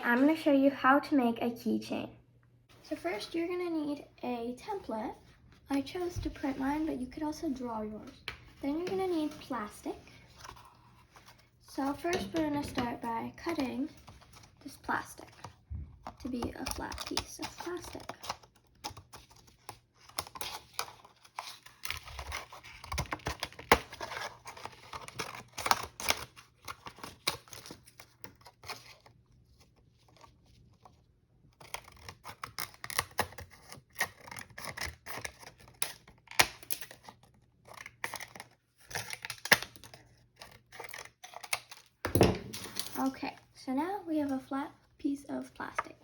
I'm going to show you how to make a keychain. So first you're going to need a template. I chose to print mine, but you could also draw yours. Then you're going to need plastic. So first we're going to start by cutting this plastic to be a flat piece of plastic. Okay, so now we have a flat piece of plastic.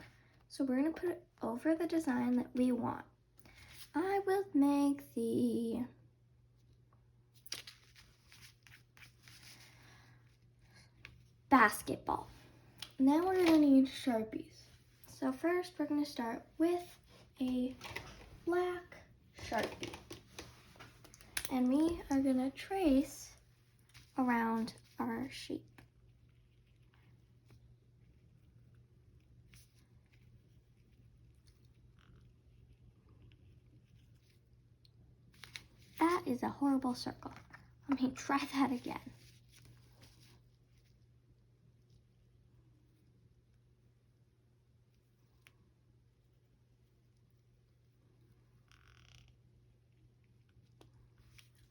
So we're going to put it over the design that we want. I will make the basketball. Now we're going to need Sharpies. So first we're going to start with a black Sharpie. And we are going to trace around our shape. That is a horrible circle. Let me try that again.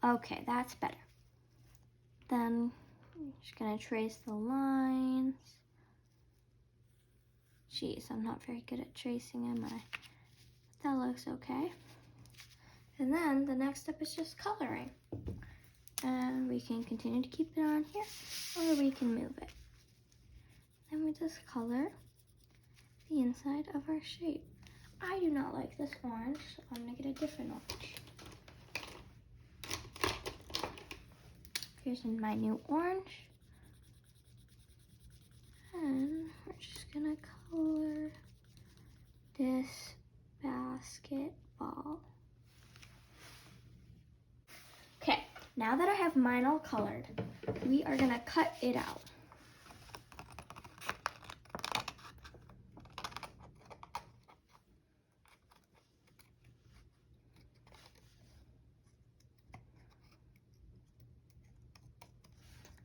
Okay, that's better. Then I'm just gonna trace the lines. Jeez, I'm not very good at tracing, am I? That looks okay. And then the next step is just coloring. And we can continue to keep it on here, or we can move it. Then we just color the inside of our shape. I do not like this orange, so I'm gonna get a different orange. Here's my new orange. And we're just gonna color this basketball. Okay, now that I have mine all colored, we are gonna cut it out.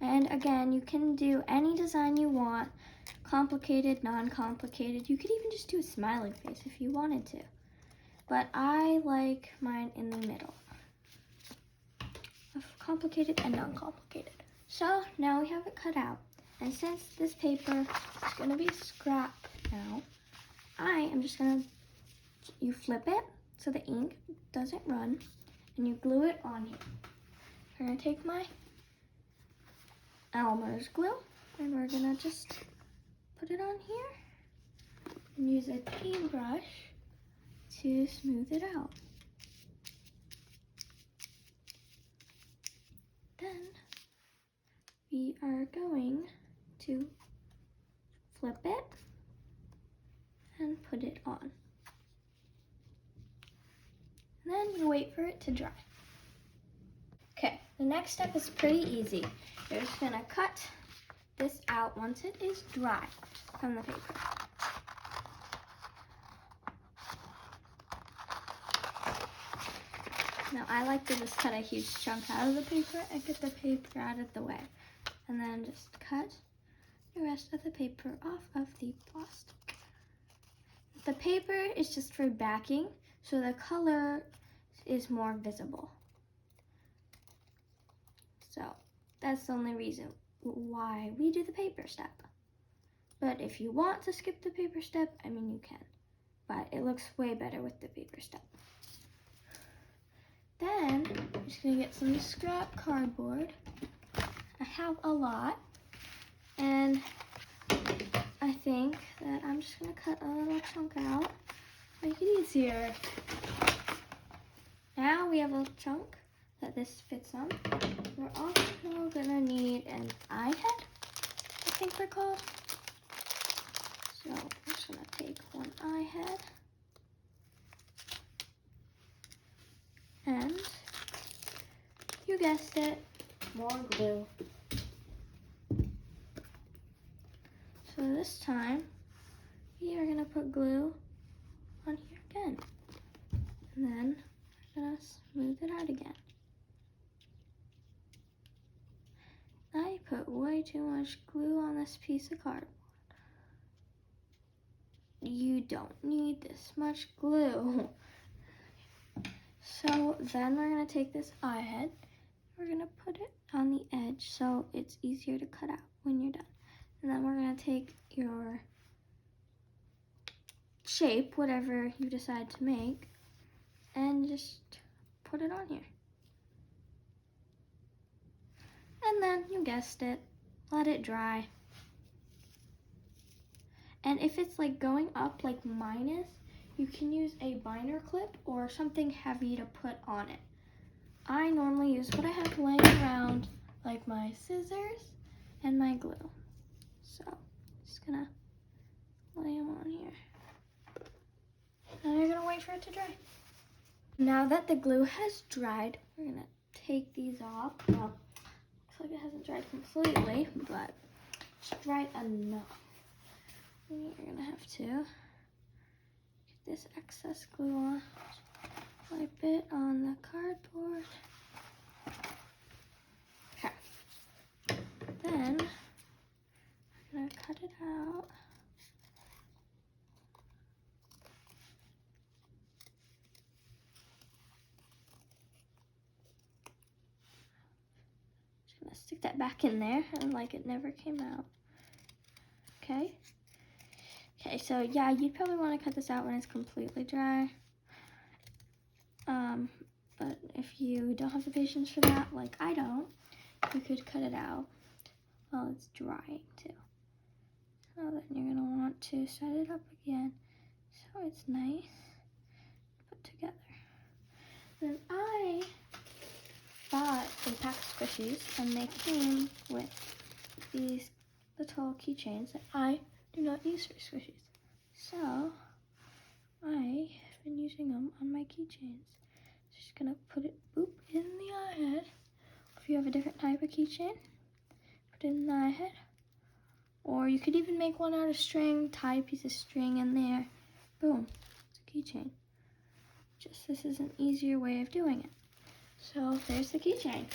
And again, you can do any design you want, complicated, non-complicated. You could even just do a smiley face if you wanted to. But I like mine in the middle of complicated and non-complicated. So now we have it cut out. And since this paper is gonna be scrap now, I am just gonna, you flip it so the ink doesn't run, and you glue it on here. I'm gonna take my Elmer's glue, and we're gonna just put it on here and use a paintbrush to smooth it out. Then we are going to flip it and put it on. And then you wait for it to dry. Okay, the next step is pretty easy. You're just gonna cut this out once it is dry from the paper. Now I like to just cut a huge chunk out of the paper and get the paper out of the way. And then just cut the rest of the paper off of the plastic. The paper is just for backing, so the color is more visible. So that's the only reason why we do the paper step. But if you want to skip the paper step, I mean you can. But it looks way better with the paper step. Then I'm just gonna get some scrap cardboard. I have a lot. And I think that I'm just gonna cut a little chunk out, make it easier. Now we have a chunk that this fits on. We're also gonna need an eye head, I think they're called. So I'm just gonna take one eye head. And you guessed it, more glue. So this time we are gonna put glue on here again. And then we're gonna smooth it out again. I put way too much glue on this piece of cardboard. You don't need this much glue. So then we're gonna take this eye head, we're gonna put it on the edge so it's easier to cut out when you're done. And then we're gonna take your shape, whatever you decide to make, and just put it on here. And then, you guessed it, let it dry. And if it's like going up like mine is, you can use a binder clip or something heavy to put on it. I normally use what I have laying around, like my scissors and my glue. So, just gonna lay them on here. And you're gonna wait for it to dry. Now that the glue has dried, we're gonna take these off. Well, looks like it hasn't dried completely, but it's dried enough. You're gonna have to get this excess glue on, wipe it on the cardboard. Okay. Then we're gonna cut it out. Just gonna stick that back in there and like it never came out. Okay. Okay, so yeah, you'd probably want to cut this out when it's completely dry. But if you don't have the patience for that, like I don't, you could cut it out while it's drying too. So then you're gonna want to set it up again so it's nice put together. Then I bought a pack of squishies and they came with these little keychains that I do not use for squishies. So I have been using them on my keychains. Just gonna put it boop in the eye head. If you have a different type of keychain, put it in the eye head. Or you could even make one out of string, tie a piece of string in there. Boom, it's a keychain. Just this is an easier way of doing it. So there's the keychain.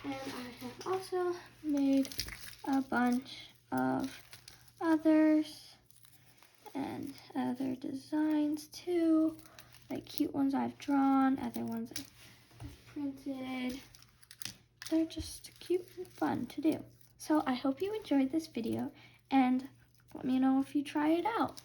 And I have also made a bunch of others and other designs too, like cute ones I've drawn, other ones I've printed. They're just cute and fun to do. So I hope you enjoyed this video and let me know if you try it out.